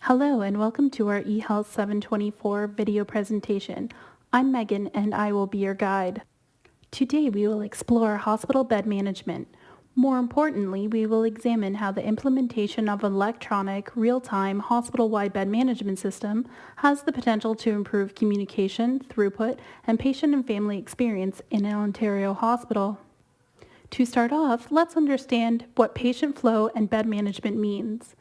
Hello and welcome to our eHealth 724 video presentation. I'm Megan and I will be your guide. Today we will explore hospital bed management. More importantly, we will examine how the implementation of an electronic, real-time, hospital-wide bed management system has the potential to improve communication, throughput, and patient and family experience in an Ontario hospital. To start off, let's understand what patient flow and bed management means.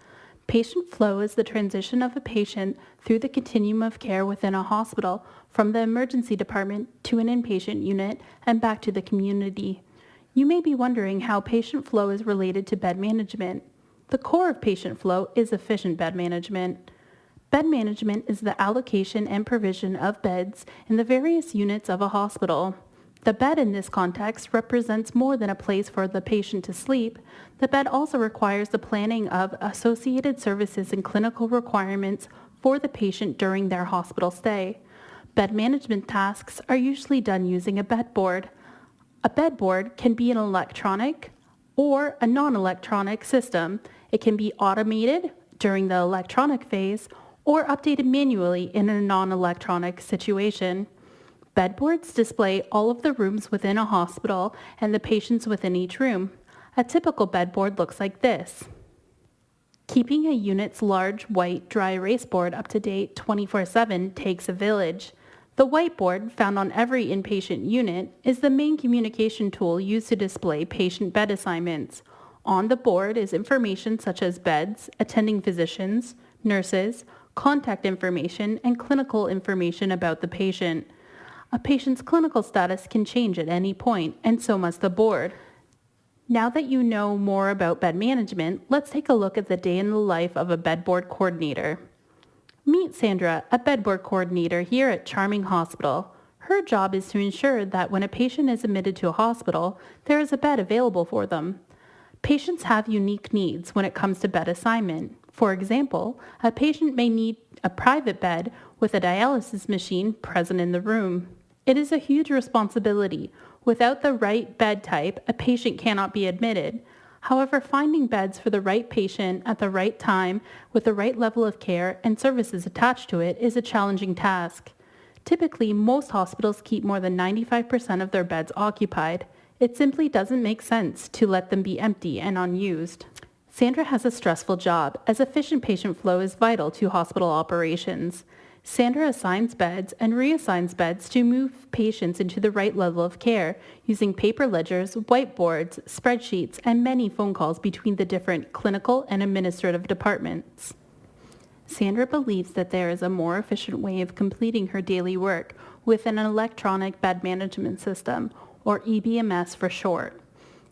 Patient flow is the transition of a patient through the continuum of care within a hospital, from the emergency department to an inpatient unit and back to the community. You may be wondering how patient flow is related to bed management. The core of patient flow is efficient bed management. Bed management is the allocation and provision of beds in the various units of a hospital. The bed in this context represents more than a place for the patient to sleep. The bed also requires the planning of associated services and clinical requirements for the patient during their hospital stay. Bed management tasks are usually done using a bed board. A bed board can be an electronic or a non-electronic system. It can be automated during the electronic phase or updated manually in a non-electronic situation. Bedboards display all of the rooms within a hospital and the patients within each room. A typical bedboard looks like this. Keeping a unit's large, white, dry erase board up to date 24/7 takes a village. The whiteboard, found on every inpatient unit, is the main communication tool used to display patient bed assignments. On the board is information such as beds, attending physicians, nurses, contact information, and clinical information about the patient. A patient's clinical status can change at any point, and so must the board. Now that you know more about bed management, let's take a look at the day in the life of a bedboard coordinator. Meet Sandra, a bedboard coordinator here at Charming Hospital. Her job is to ensure that when a patient is admitted to a hospital, there is a bed available for them. Patients have unique needs when it comes to bed assignment. For example, a patient may need a private bed with a dialysis machine present in the room. It is a huge responsibility. Without the right bed type, a patient cannot be admitted. However, finding beds for the right patient at the right time with the right level of care and services attached to it is a challenging task. Typically, most hospitals keep more than 95% of their beds occupied. It simply doesn't make sense to let them be empty and unused. Sandra has a stressful job, as efficient patient flow is vital to hospital operations. Sandra assigns beds and reassigns beds to move patients into the right level of care, using paper ledgers, whiteboards, spreadsheets, and many phone calls between the different clinical and administrative departments. Sandra believes that there is a more efficient way of completing her daily work with an electronic bed management system, or EBMS for short.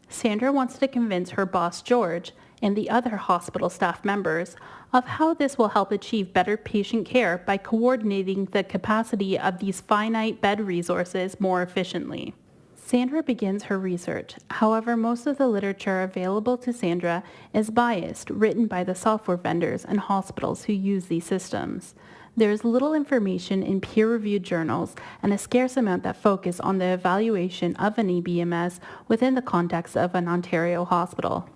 Sandra wants to convince her boss, George, and the other hospital staff members of how this will help achieve better patient care by coordinating the capacity of these finite bed resources more efficiently. Sandra begins her research. However, most of the literature available to Sandra is biased, written by the software vendors and hospitals who use these systems. There is little information in peer-reviewed journals and a scarce amount that focus on the evaluation of an EBMS within the context of an Ontario hospital.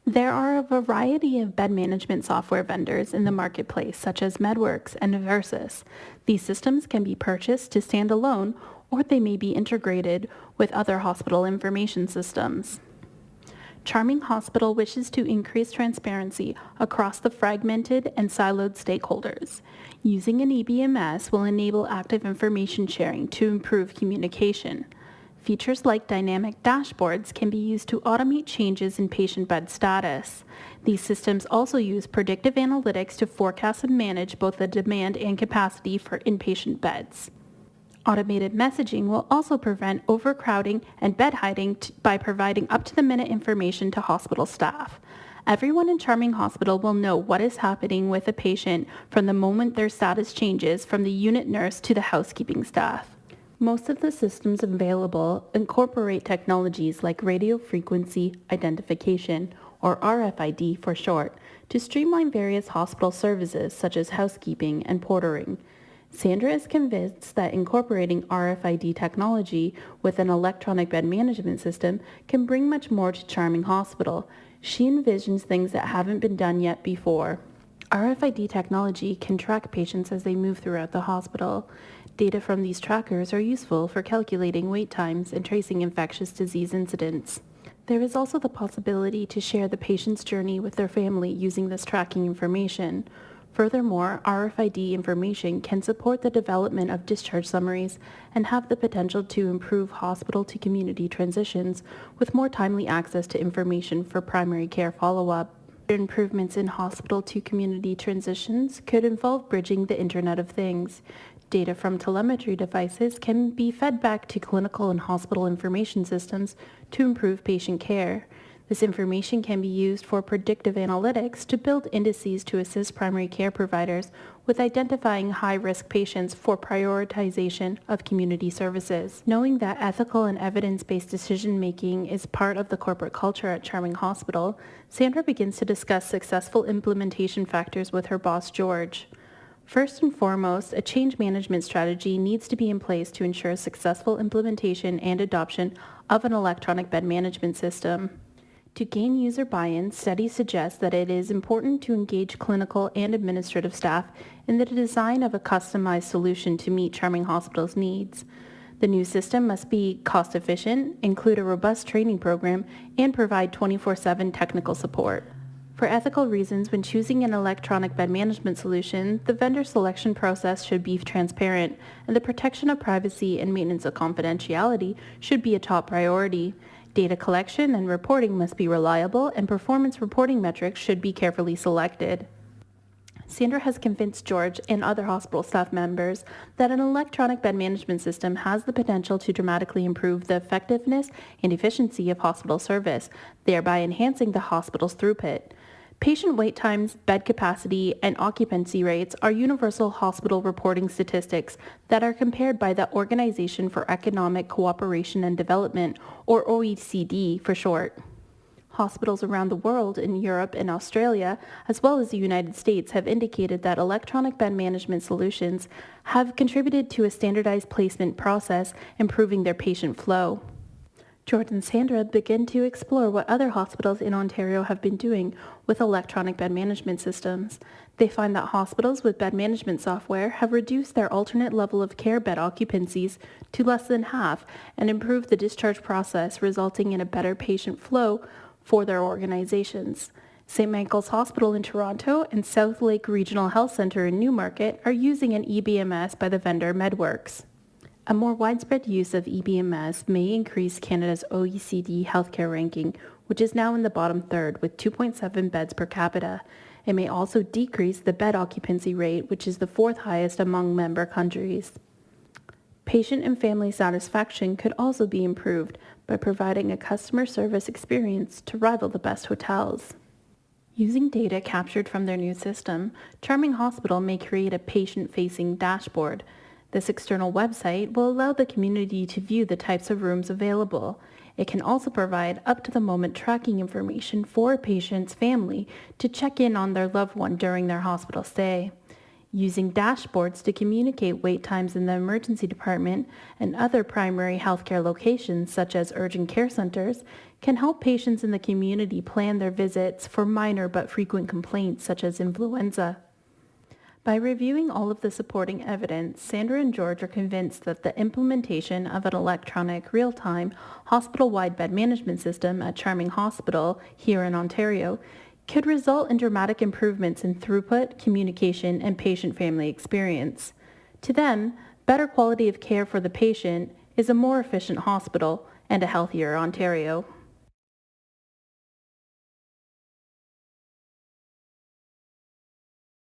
There are a variety of bed management software vendors in the marketplace, such as MedWorks and Versus. These systems can be purchased to stand alone, or they may be integrated with other hospital information systems. Charming Hospital wishes to increase transparency across the fragmented and siloed stakeholders. Using an EBMS will enable active information sharing to improve communication. Features like dynamic dashboards can be used to automate changes in patient bed status. These systems also use predictive analytics to forecast and manage both the demand and capacity for inpatient beds. Automated messaging will also prevent overcrowding and bed hiding by providing up-to-the-minute information to hospital staff. Everyone in Charming Hospital will know what is happening with a patient from the moment their status changes from the unit nurse to the housekeeping staff. Most of the systems available incorporate technologies like radio frequency identification, or RFID for short, to streamline various hospital services such as housekeeping and portering. Sandra is convinced that incorporating RFID technology with an electronic bed management system can bring much more to Charming Hospital. She envisions things that haven't been done yet before. RFID technology can track patients as they move throughout the hospital. Data from these trackers are useful for calculating wait times and tracing infectious disease incidents. There is also the possibility to share the patient's journey with their family using this tracking information. Furthermore, RFID information can support the development of discharge summaries and have the potential to improve hospital-to-community transitions with more timely access to information for primary care follow-up. Improvements in hospital-to-community transitions could involve bridging the Internet of Things. Data from telemetry devices can be fed back to clinical and hospital information systems to improve patient care. This information can be used for predictive analytics to build indices to assist primary care providers with identifying high-risk patients for prioritization of community services. Knowing that ethical and evidence-based decision-making is part of the corporate culture at Charming Hospital, Sandra begins to discuss successful implementation factors with her boss, George. First and foremost, a change management strategy needs to be in place to ensure successful implementation and adoption of an electronic bed management system. To gain user buy-in, studies suggest that it is important to engage clinical and administrative staff in the design of a customized solution to meet Charming Hospital's needs. The new system must be cost-efficient, include a robust training program, and provide 24/7 technical support. For ethical reasons, when choosing an electronic bed management solution, the vendor selection process should be transparent, and the protection of privacy and maintenance of confidentiality should be a top priority. Data collection and reporting must be reliable, and performance reporting metrics should be carefully selected. Sandra has convinced George and other hospital staff members that an electronic bed management system has the potential to dramatically improve the effectiveness and efficiency of hospital service, thereby enhancing the hospital's throughput. Patient wait times, bed capacity, and occupancy rates are universal hospital reporting statistics that are compared by the Organization for Economic Cooperation and Development, or OECD for short. Hospitals around the world in Europe and Australia, as well as the United States, have indicated that electronic bed management solutions have contributed to a standardized placement process, improving their patient flow. George and Sandra begin to explore what other hospitals in Ontario have been doing with electronic bed management systems. They find that hospitals with bed management software have reduced their alternate level of care bed occupancies to less than half and improved the discharge process, resulting in a better patient flow for their organizations. St. Michael's Hospital in Toronto and South Lake Regional Health Centre in Newmarket are using an EBMS by the vendor MedWorks. A more widespread use of EBMS may increase Canada's OECD healthcare ranking, which is now in the bottom third with 2.7 beds per capita. It may also decrease the bed occupancy rate, which is the fourth highest among member countries. Patient and family satisfaction could also be improved by providing a customer service experience to rival the best hotels. Using data captured from their new system, Charming Hospital may create a patient-facing dashboard. This external website will allow the community to view the types of rooms available. It can also provide up-to-the-moment tracking information for a patient's family to check in on their loved one during their hospital stay. Using dashboards to communicate wait times in the emergency department and other primary healthcare locations, such as urgent care centers, can help patients in the community plan their visits for minor but frequent complaints such as influenza. By reviewing all of the supporting evidence, Sandra and George are convinced that the implementation of an electronic, real-time, hospital-wide bed management system at Charming Hospital here in Ontario could result in dramatic improvements in throughput, communication, and patient-family experience. To them, better quality of care for the patient is a more efficient hospital and a healthier Ontario.